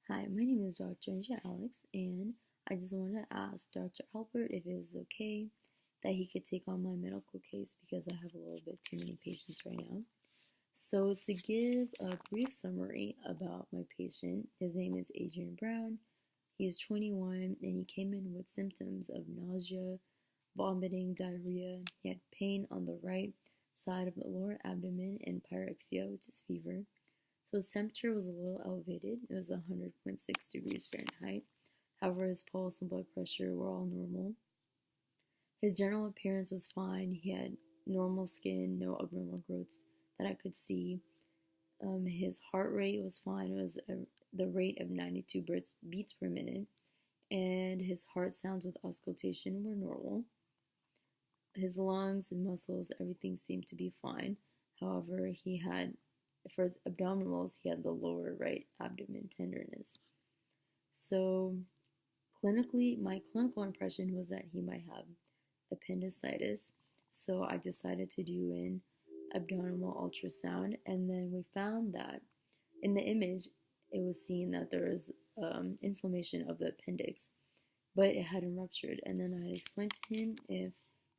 Hi, my name is Dr. Angela Alex, and I just wanted to ask Dr. Albert if it was okay that he could take on my medical case because I have a little bit too many patients right now. So, to give a brief summary about my patient, his name is Adrian Brown. He's 21 and he came in with symptoms of nausea, vomiting, diarrhea. He had pain on the right side of the lower abdomen and pyrexia, which is fever. So his temperature was a little elevated. It was 100.6 degrees Fahrenheit. However, his pulse and blood pressure were all normal. His general appearance was fine. He had normal skin, no abnormal growths that I could see. His heart rate was fine. It was the rate of 92 beats per minute. And his heart sounds with auscultation were normal. His lungs and muscles, everything seemed to be fine. However, for his abdominals, he had the lower right abdomen tenderness. So, clinically, my clinical impression was that he might have appendicitis. So, I decided to do an abdominal ultrasound, and then we found that in the image, it was seen that there was inflammation of the appendix, but it hadn't ruptured. And then I had explained to him if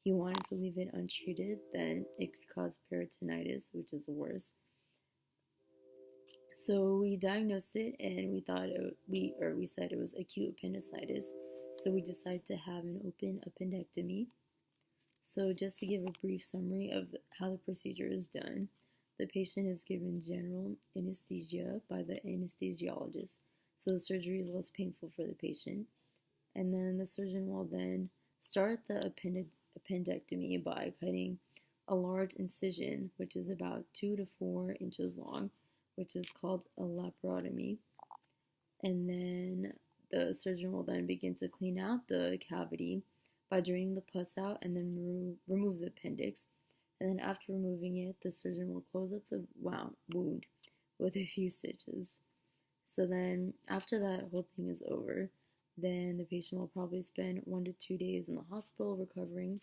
he wanted to leave it untreated, then it could cause peritonitis, which is the worst. So we diagnosed it, and we said it was acute appendicitis. So we decided to have an open appendectomy. So just to give a brief summary of how the procedure is done, the patient is given general anesthesia by the anesthesiologist. So the surgery is less painful for the patient. And then the surgeon will then start the appendectomy by cutting a large incision, which is about 2 to 4 inches long, which is called a laparotomy. And then the surgeon will then begin to clean out the cavity by draining the pus out and then remove the appendix. And then after removing it, the surgeon will close up the wound with a few stitches. So then after that whole thing is over, then the patient will probably spend 1 to 2 days in the hospital recovering,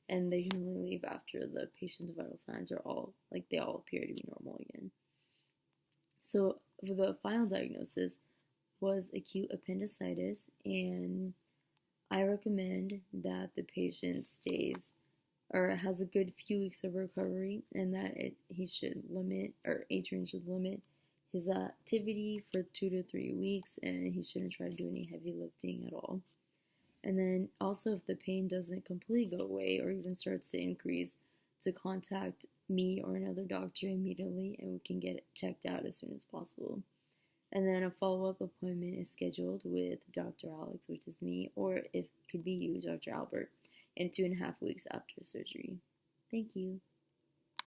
and they can only leave after the patient's vital signs are they all appear to be normal again. So the final diagnosis was acute appendicitis, and I recommend that the patient stays or has a good few weeks of recovery, and that Adrian should limit his activity for 2 to 3 weeks, and he shouldn't try to do any heavy lifting at all. And then also, if the pain doesn't completely go away or even starts to increase, to contact me or another doctor immediately, and we can get it checked out as soon as possible. And then a follow-up appointment is scheduled with Dr. Alex, which is me, or if it could be you, Dr. Albert, in 2.5 weeks after surgery. Thank you.